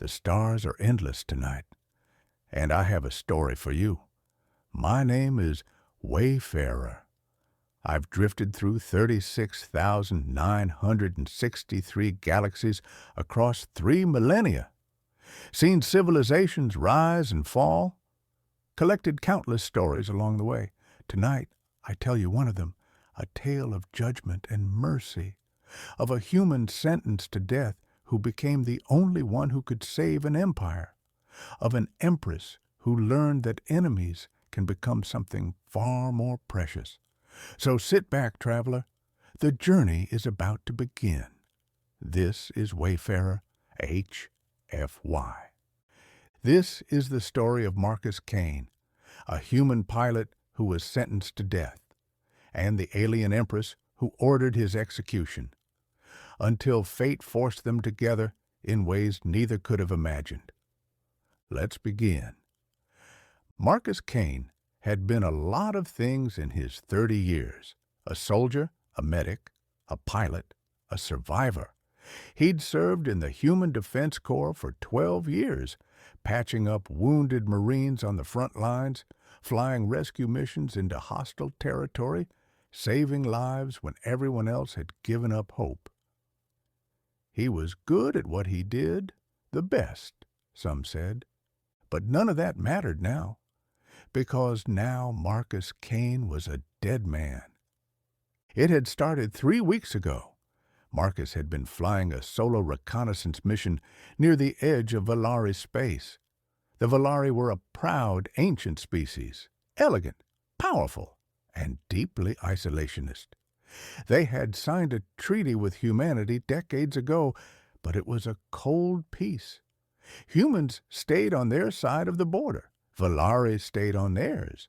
The stars are endless tonight, and I have a story for you. My name is Wayfarer. I've drifted through 36,963 galaxies across 3 millennia, seen civilizations rise and fall, collected countless stories along the way. Tonight, I tell you one of them, a tale of judgment and mercy, of a human sentenced to death who became the only one who could save an empire, of an empress who learned that enemies can become something far more precious. So sit back, traveler. The journey is about to begin. This is Wayfarer HFY. This is the story of Marcus Kane, a human pilot who was sentenced to death, and the alien empress who ordered his execution, until fate forced them together in ways neither could have imagined. Let's begin. Marcus Kane had been a lot of things in his 30 years. A soldier, a medic, a pilot, a survivor. He'd served in the Human Defense Corps for 12 years, patching up wounded Marines on the front lines, flying rescue missions into hostile territory, saving lives when everyone else had given up hope. He was good at what he did, the best, some said. But none of that mattered now, because now Marcus Kane was a dead man. It had started 3 weeks ago. Marcus had been flying a solo reconnaissance mission near the edge of Veil space. The Veil were a proud, ancient species, elegant, powerful, and deeply isolationist. They had signed a treaty with humanity decades ago, but it was a cold peace. Humans stayed on their side of the border. Veil stayed on theirs.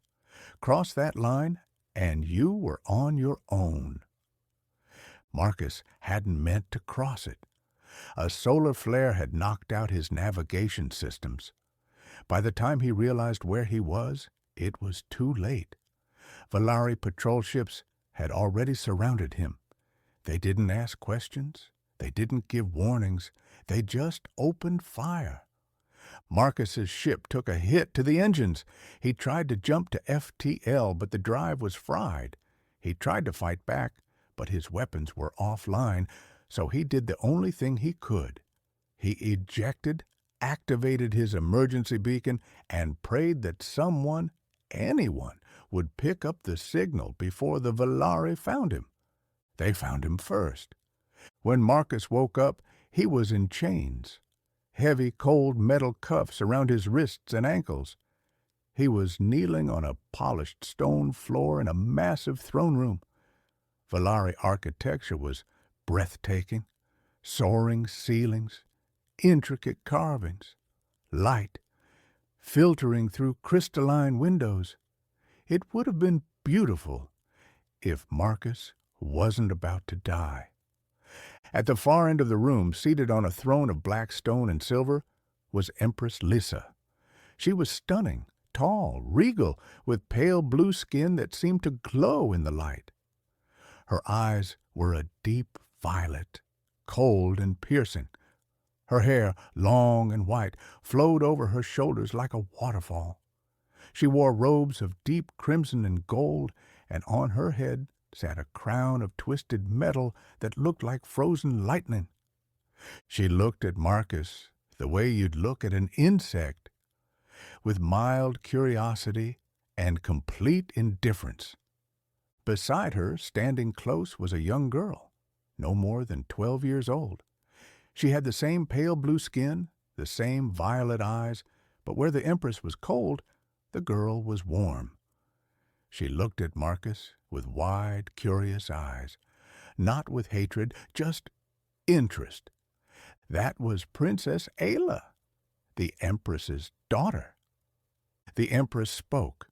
Cross that line, and you were on your own. Marcus hadn't meant to cross it. A solar flare had knocked out his navigation systems. By the time he realized where he was, it was too late. Veil patrol ships had already surrounded him. They didn't ask questions. They didn't give warnings. They just opened fire. Marcus's ship took a hit to the engines. He tried to jump to FTL, but the drive was fried. He tried to fight back, but his weapons were offline, so he did the only thing he could. He ejected, activated his emergency beacon, and prayed that someone, anyone, would pick up the signal before the Veil found him. They found him first. When Marcus woke up, he was in chains. Heavy, cold metal cuffs around his wrists and ankles. He was kneeling on a polished stone floor in a massive throne room. Veil architecture was breathtaking. Soaring ceilings, intricate carvings, light filtering through crystalline windows. It would have been beautiful if Marcus wasn't about to die. At the far end of the room, seated on a throne of black stone and silver, was Empress Lisa. She was stunning, tall, regal, with pale blue skin that seemed to glow in the light. Her eyes were a deep violet, cold and piercing. Her hair, long and white, flowed over her shoulders like a waterfall. She wore robes of deep crimson and gold, and on her head sat a crown of twisted metal that looked like frozen lightning. She looked at Marcus the way you'd look at an insect, with mild curiosity and complete indifference. Beside her, standing close, was a young girl, no more than 12 years old. She had the same pale blue skin, the same violet eyes, but where the Empress was cold, the girl was warm. She looked at Marcus with wide, curious eyes, not with hatred, just interest. That was Princess Ayla, the Empress's daughter. The Empress spoke.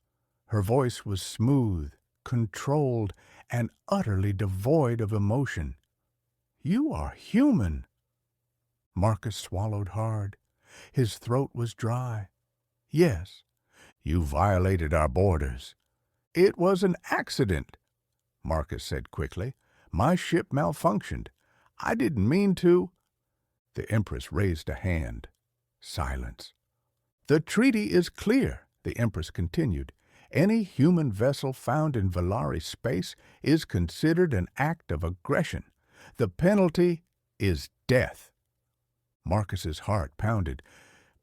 Her voice was smooth, controlled, and utterly devoid of emotion. "You are human." Marcus swallowed hard. His throat was dry. "Yes, you violated our borders." "It was an accident," Marcus said quickly. "My ship malfunctioned. I didn't mean to." The Empress raised a hand. Silence. "The treaty is clear," the Empress continued. "Any human vessel found in Valari space is considered an act of aggression. The penalty is death." Marcus's heart pounded.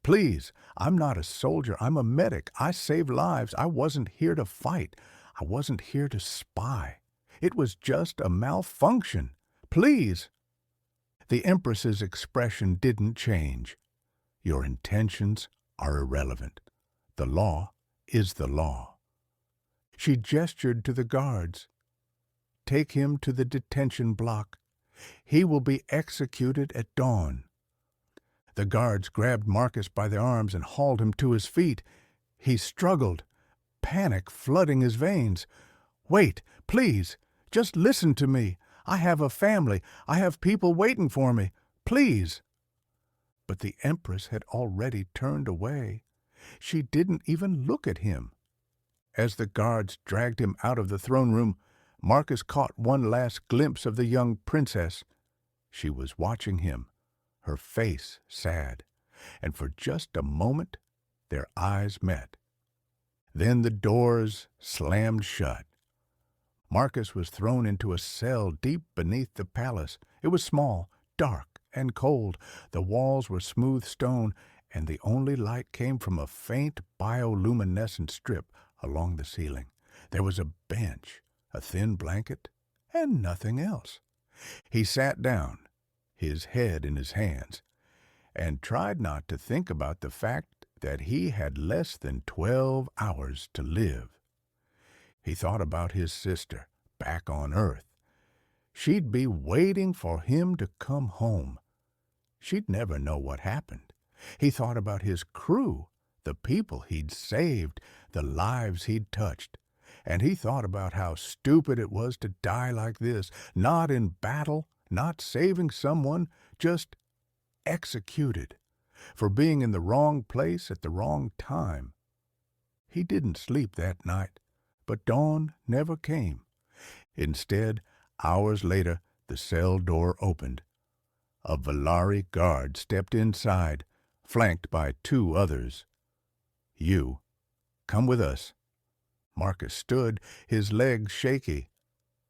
"Please, I'm not a soldier. I'm a medic. I save lives. I wasn't here to fight. I wasn't here to spy. It was just a malfunction. Please." The Empress's expression didn't change. "Your intentions are irrelevant. The law is the law." She gestured to the guards. "Take him to the detention block. He will be executed at dawn." The guards grabbed Marcus by the arms and hauled him to his feet. He struggled, panic flooding his veins. "Wait, please, just listen to me. I have a family. I have people waiting for me. Please." But the Empress had already turned away. She didn't even look at him. As the guards dragged him out of the throne room, Marcus caught one last glimpse of the young princess. She was watching him, her face sad, and for just a moment their eyes met. Then the doors slammed shut. Marcus was thrown into a cell deep beneath the palace. It was small, dark, and cold. The walls were smooth stone, and the only light came from a faint bioluminescent strip along the ceiling. There was a bench, a thin blanket, and nothing else. He sat down, his head in his hands, and tried not to think about the fact that he had less than 12 hours to live. He thought about his sister, back on Earth. She'd be waiting for him to come home. She'd never know what happened. He thought about his crew, the people he'd saved, the lives he'd touched. And he thought about how stupid it was to die like this, not in battle, not saving someone, just executed, for being in the wrong place at the wrong time. He didn't sleep that night, but dawn never came. Instead, hours later, the cell door opened. A Valari guard stepped inside, flanked by 2 others. "You, come with us." Marcus stood, his legs shaky.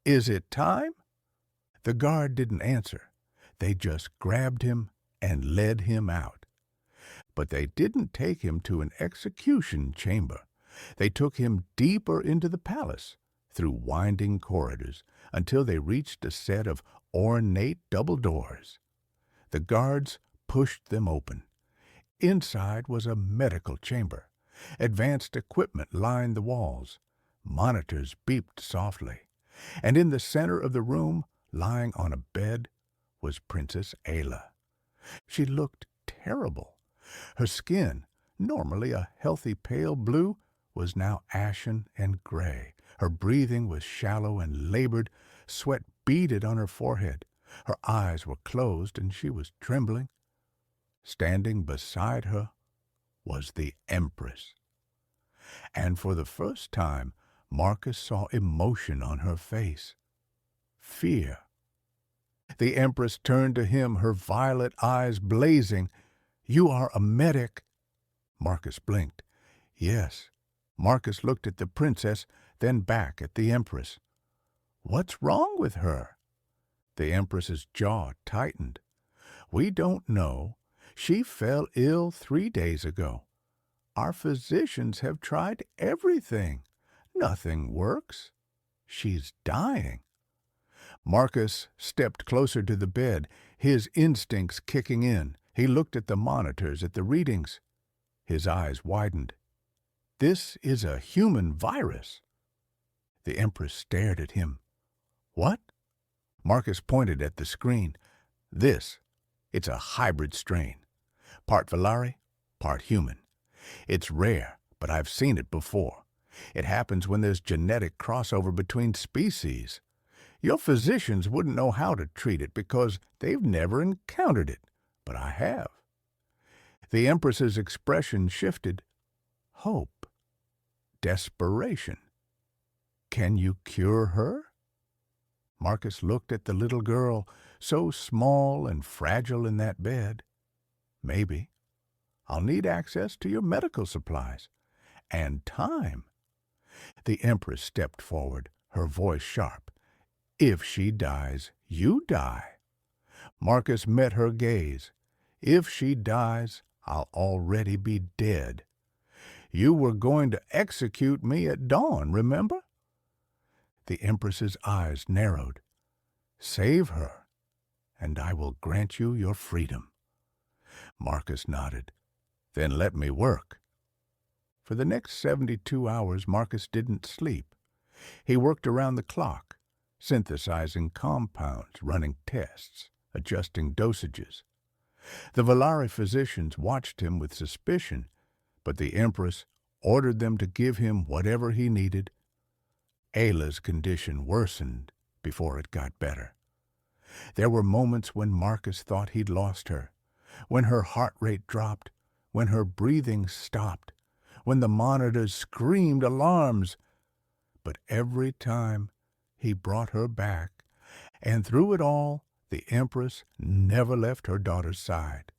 "Is it time?" The guard didn't answer. They just grabbed him and led him out. But they didn't take him to an execution chamber. They took him deeper into the palace, through winding corridors, until they reached a set of ornate double doors. The guards pushed them open. Inside was a medical chamber. Advanced equipment lined the walls. Monitors beeped softly. And in the center of the room, lying on a bed, was Princess Ayla. She looked terrible. Her skin, normally a healthy pale blue, was now ashen and gray. Her breathing was shallow and labored. Sweat beaded on her forehead. Her eyes were closed and she was trembling. Standing beside her was the Empress. And for the first time, Marcus saw emotion on her face. Fear. The Empress turned to him, her violet eyes blazing. "You are a medic." Marcus blinked. "Yes." Marcus looked at the princess, then back at the Empress. "What's wrong with her?" The Empress's jaw tightened. "We don't know. She fell ill 3 days ago. Our physicians have tried everything. Nothing works. She's dying." Marcus stepped closer to the bed, his instincts kicking in. He looked at the monitors, at the readings. His eyes widened. "This is a human virus." The Empress stared at him. "What?" Marcus pointed at the screen. It's a hybrid strain. Part Valari, part human. It's rare, but I've seen it before. It happens when there's genetic crossover between species. Your physicians wouldn't know how to treat it because they've never encountered it, but I have. The Empress's expression shifted. Hope. Desperation. Can you cure her? Marcus looked at the little girl, so small and fragile in that bed. Maybe. I'll need access to your medical supplies. And time. The Empress stepped forward, her voice sharp. If she dies, you die. Marcus met her gaze. If she dies, I'll already be dead. You were going to execute me at dawn, remember? The Empress's eyes narrowed. Save her, and I will grant you your freedom. Marcus nodded. Then let me work. For the next 72 hours, Marcus didn't sleep. He worked around the clock, synthesizing compounds, running tests, adjusting dosages. The Volari physicians watched him with suspicion, but the Empress ordered them to give him whatever he needed. Ayla's condition worsened before it got better. There were moments when Marcus thought he'd lost her, when her heart rate dropped, when her breathing stopped, when the monitors screamed alarms. But every time he brought her back, and through it all, the Empress never left her daughter's side.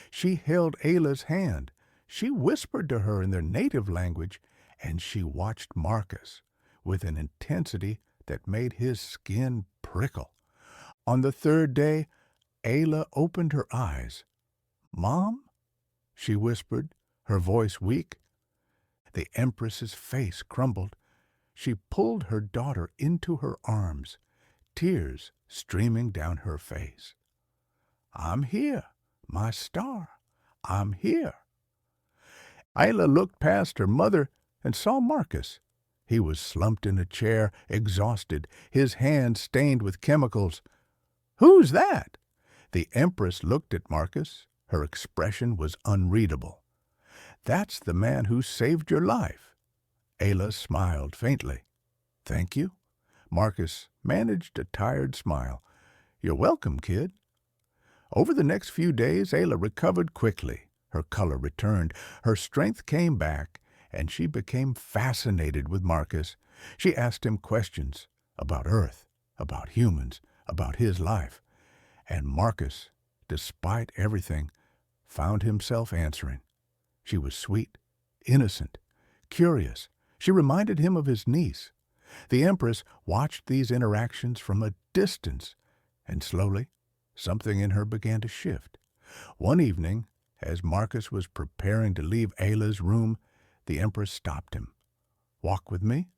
She held Ayla's hand, she whispered to her in their native language, and she watched Marcus with an intensity that made his skin prickle. On the third day, Ayla opened her eyes. "Mom?" she whispered, her voice weak. The Empress's face crumbled. She pulled her daughter into her arms, tears streaming down her face. "I'm here, my star. I'm here." Ayla looked past her mother and saw Marcus. He was slumped in a chair, exhausted, his hands stained with chemicals. "Who's that?" The Empress looked at Marcus. Her expression was unreadable. "That's the man who saved your life." Ayla smiled faintly. "Thank you." Marcus managed a tired smile. "You're welcome, kid." Over the next few days, Ayla recovered quickly. Her color returned, her strength came back, and she became fascinated with Marcus. She asked him questions about Earth, about humans, about his life. And Marcus, despite everything, found himself answering. She was sweet, innocent, curious. She reminded him of his niece. The Empress watched these interactions from a distance, and slowly, something in her began to shift. One evening, as Marcus was preparing to leave Ayla's room, the Empress stopped him. "Walk with me?"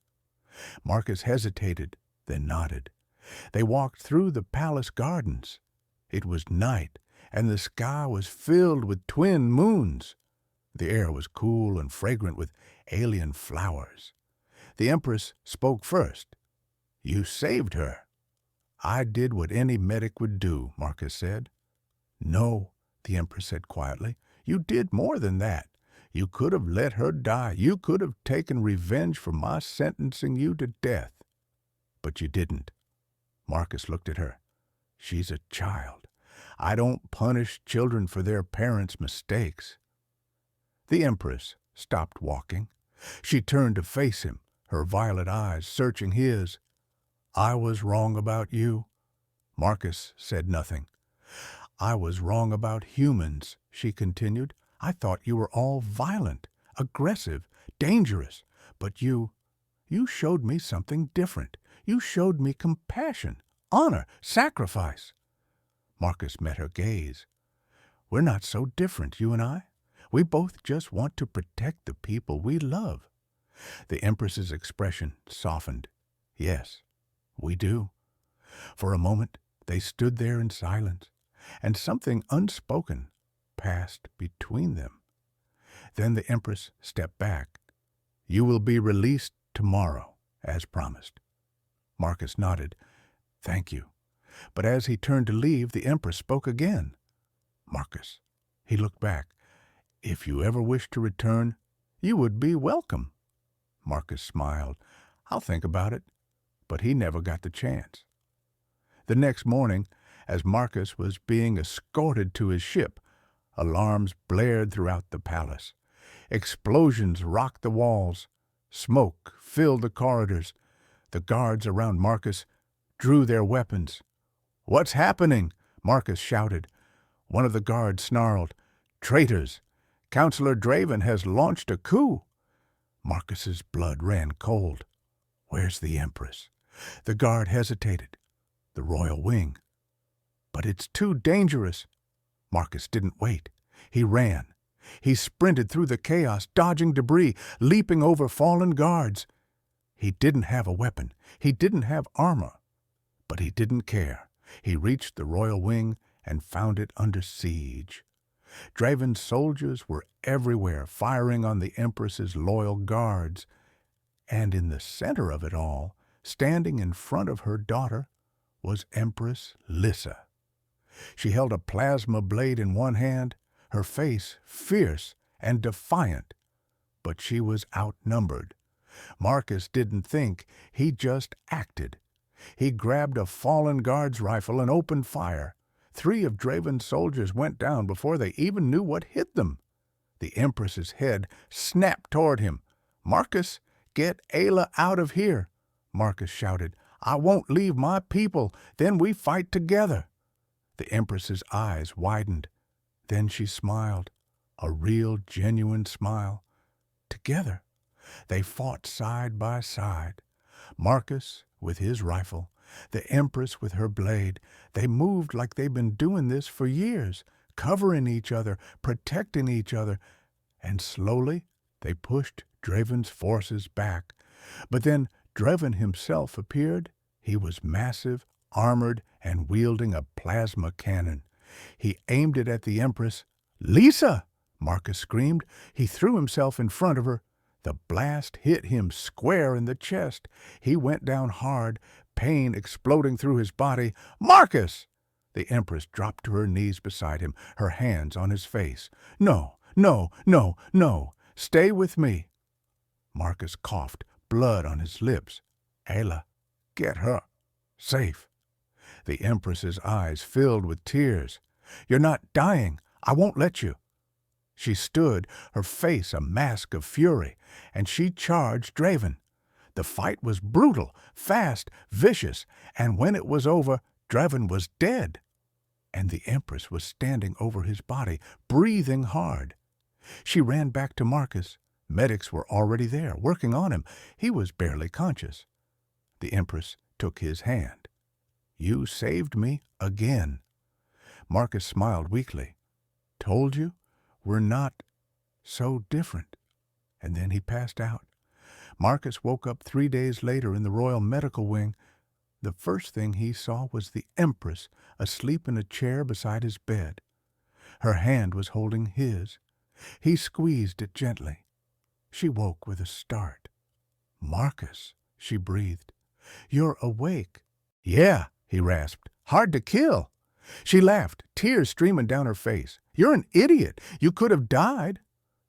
Marcus hesitated, then nodded. They walked through the palace gardens. It was night, and the sky was filled with twin moons. The air was cool and fragrant with alien flowers. The Empress spoke first. "You saved her." "I did what any medic would do," Marcus said. "No," the Empress said quietly. "You did more than that. You could have let her die. You could have taken revenge for my sentencing you to death. But you didn't." Marcus looked at her. "She's a child. I don't punish children for their parents' mistakes." The Empress stopped walking. She turned to face him, her violet eyes searching his. "I was wrong about you." Marcus said nothing. "I was wrong about humans," she continued. "I thought you were all violent, aggressive, dangerous. But you showed me something different. You showed me compassion, honor, sacrifice." Marcus met her gaze. "We're not so different, you and I. We both just want to protect the people we love." The Empress's expression softened. "Yes, we do." For a moment, they stood there in silence, and something unspoken passed between them. Then the Empress stepped back. "You will be released tomorrow, as promised." Marcus nodded. "Thank you." But as he turned to leave, the Empress spoke again. "Marcus." He looked back. "If you ever wish to return, you would be welcome." Marcus smiled. "I'll think about it." But he never got the chance. The next morning, as Marcus was being escorted to his ship, alarms blared throughout the palace. Explosions rocked the walls. Smoke filled the corridors. The guards around Marcus drew their weapons. "What's happening?" Marcus shouted. One of the guards snarled, "Traitors! Counselor Draven has launched a coup. Marcus's blood ran cold. Where's the Empress? The guard hesitated. The royal wing. But it's too dangerous. Marcus didn't wait. He ran. He sprinted through the chaos, dodging debris, leaping over fallen guards. He didn't have a weapon. He didn't have armor. But he didn't care. He reached the royal wing and found it under siege. Draven's soldiers were everywhere, firing on the Empress's loyal guards. And in the center of it all, standing in front of her daughter, was Empress Lyssa. She held a plasma blade in one hand, her face fierce and defiant. But she was outnumbered. Marcus didn't think, he just acted. He grabbed a fallen guard's rifle and opened fire. 3 of Draven's soldiers went down before they even knew what hit them. The Empress's head snapped toward him. "Marcus, get Ayla out of here!" Marcus shouted. "I won't leave my people. Then we fight together." The Empress's eyes widened. Then she smiled. A real, genuine smile. Together. They fought side by side. Marcus with his rifle, the Empress with her blade. They moved like they'd been doing this for years, covering each other, protecting each other. And slowly they pushed Draven's forces back. But then Draven himself appeared. He was massive, armored, and wielding a plasma cannon. He aimed it at the Empress. "Lyssa!" Marcus screamed. He threw himself in front of her. The blast hit him square in the chest. He went down hard, pain exploding through his body. "Marcus!" The Empress dropped to her knees beside him, her hands on his face. "No, no, no, no. Stay with me." Marcus coughed, blood on his lips. "Ayla, get her. Safe." The Empress's eyes filled with tears. "You're not dying. I won't let you." She stood, her face a mask of fury, and she charged Draven. The fight was brutal, fast, vicious, and when it was over, Draven was dead. And the Empress was standing over his body, breathing hard. She ran back to Marcus. Medics were already there, working on him. He was barely conscious. The Empress took his hand. "You saved me again." Marcus smiled weakly. "Told you? We're not so different." And then he passed out. Marcus woke up 3 days later in the Royal Medical Wing. The first thing he saw was the Empress asleep in a chair beside his bed. Her hand was holding his. He squeezed it gently. She woke with a start. "Marcus," she breathed. "You're awake." "Yeah," he rasped. "Hard to kill." She laughed, tears streaming down her face. "You're an idiot. You could have died."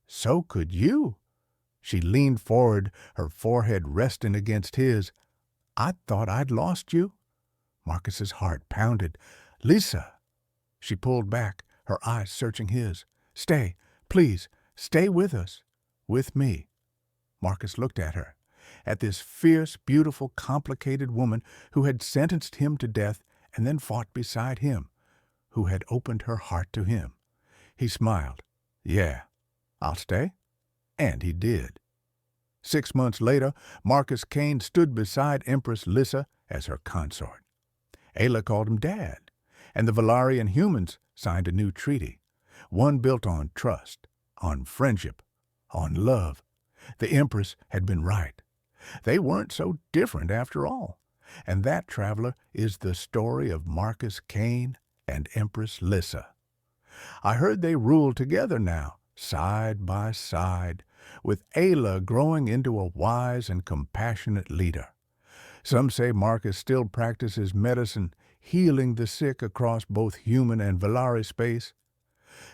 "So could you." She leaned forward, her forehead resting against his. "I thought I'd lost you." Marcus's heart pounded. "Lyssa." She pulled back, her eyes searching his. "Stay, please, stay with us." "With me." Marcus looked at her, at this fierce, beautiful, complicated woman who had sentenced him to death and then fought beside him, who had opened her heart to him. He smiled. "Yeah, I'll stay." And he did. 6 months later, Marcus Kane stood beside Empress Lyssa as her consort. Ayla called him Dad, and the Velaryon humans signed a new treaty, one built on trust, on friendship, on love. The Empress had been right. They weren't so different after all. And that, traveler, is the story of Marcus Kane and Empress Lyssa. I heard they rule together now, side by side, with Ayla growing into a wise and compassionate leader. Some say Marcus still practices medicine, healing the sick across both human and Velaryon space.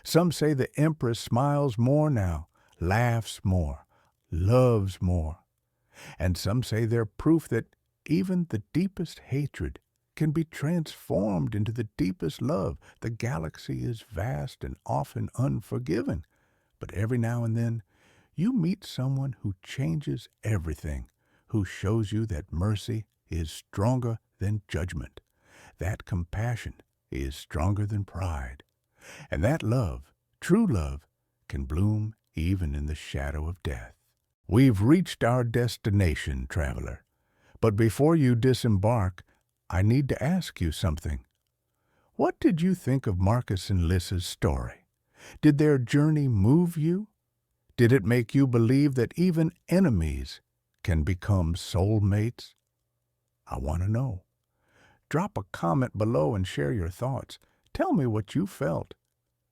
Some say the Empress smiles more now, laughs more, loves more. And some say they're proof that even the deepest hatred can be transformed into the deepest love. The galaxy is vast and often unforgiving, but every now and then you meet someone who changes everything, who shows you that mercy is stronger than judgment, that compassion is stronger than pride, and that love, true love, can bloom even in the shadow of death. We've reached our destination, traveler. But before you disembark, I need to ask you something. What did you think of Marcus and Lissa's story? Did their journey move you? Did it make you believe that even enemies can become soulmates? I want to know. Drop a comment below and share your thoughts. Tell me what you felt.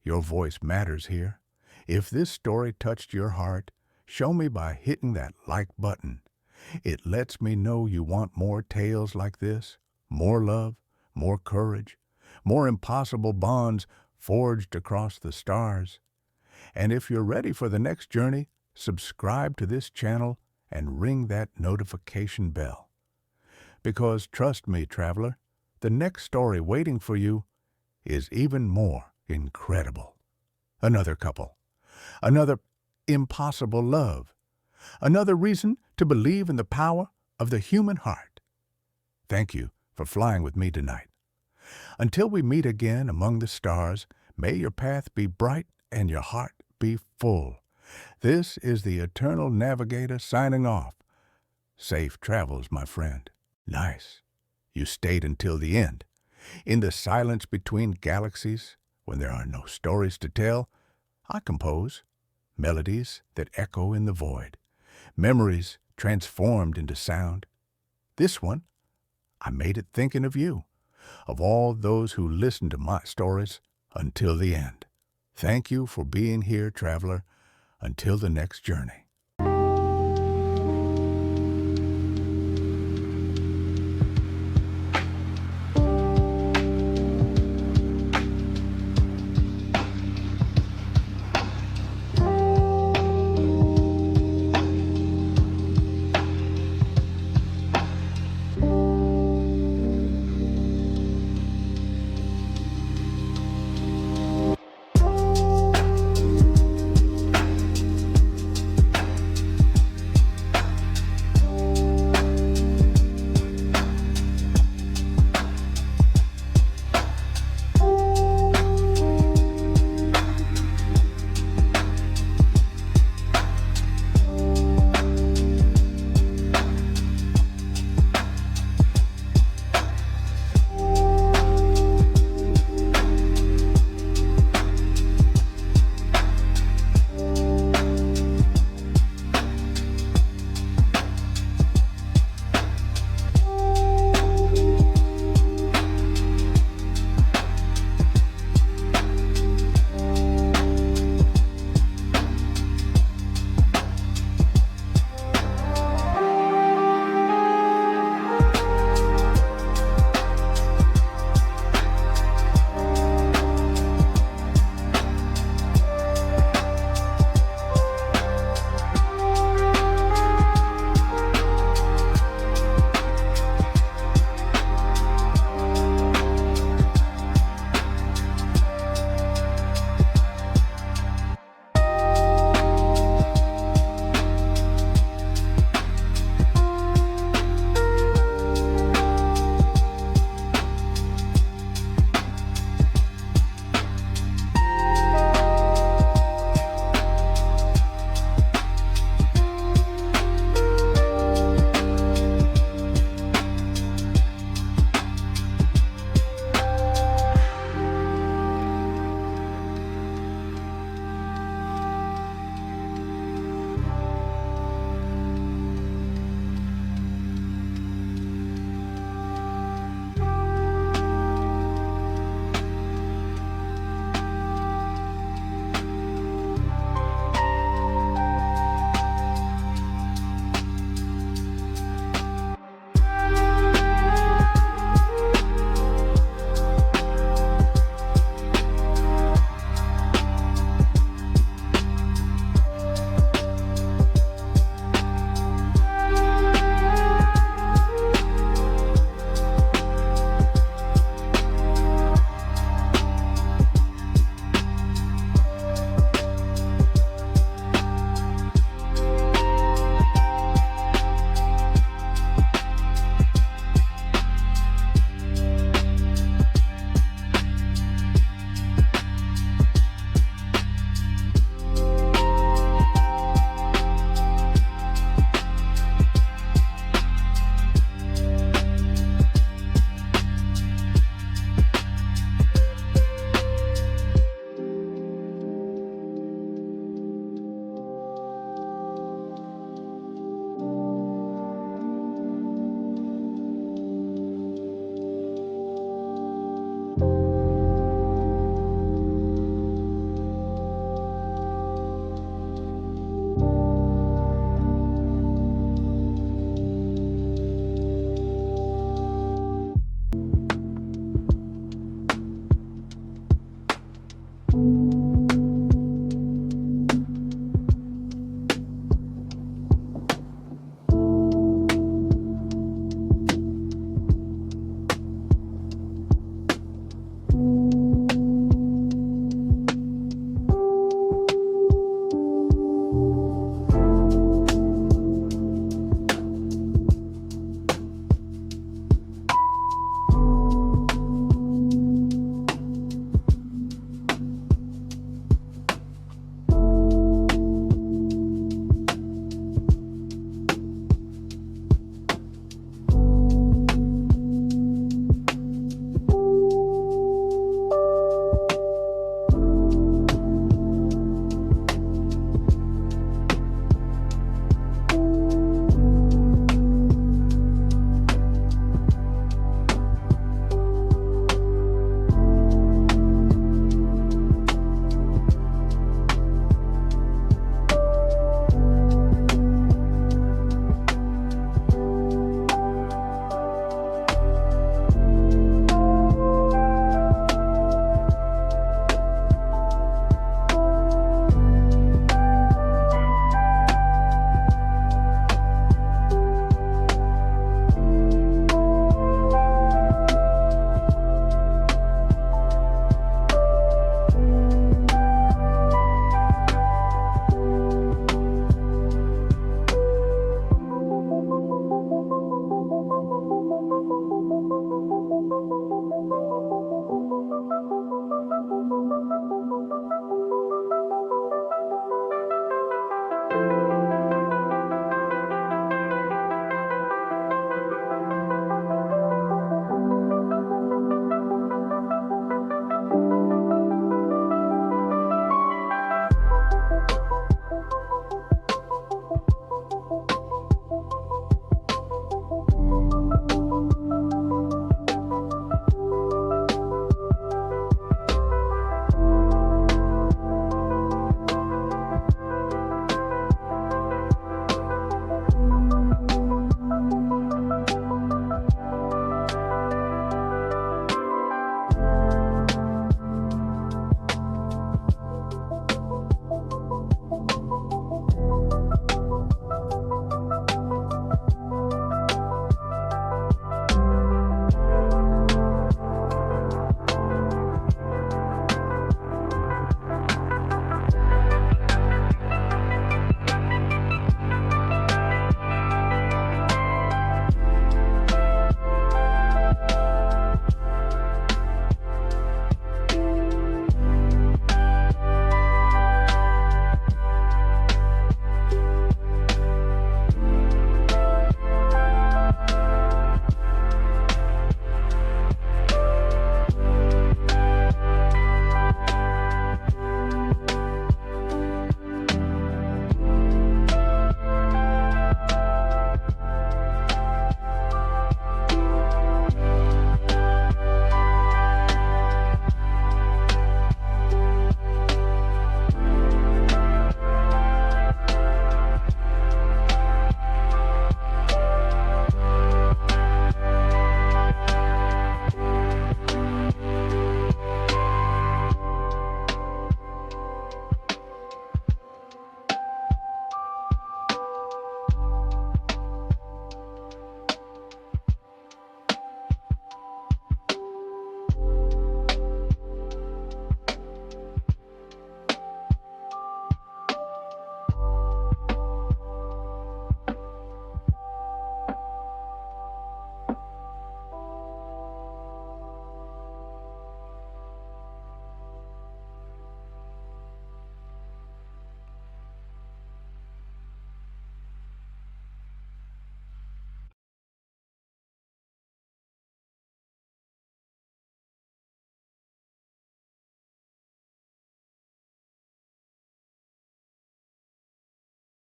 Your voice matters here. If this story touched your heart, show me by hitting that like button. It lets me know you want more tales like this, more love, more courage, more impossible bonds forged across the stars. And if you're ready for the next journey, subscribe to this channel and ring that notification bell. Because trust me, traveler, the next story waiting for you is even more incredible. Another couple, another impossible love, another reason to believe in the power of the human heart. Thank you for flying with me tonight. Until we meet again among the stars, may your path be bright and your heart be full. This is the Eternal Navigator signing off. Safe travels, my friend. Nice. You stayed until the end. In the silence between galaxies, when there are no stories to tell, I compose melodies that echo in the void, memories transformed into sound. This one, I made it thinking of you, of all those who listened to my stories until the end. Thank you for being here, traveler, until the next journey.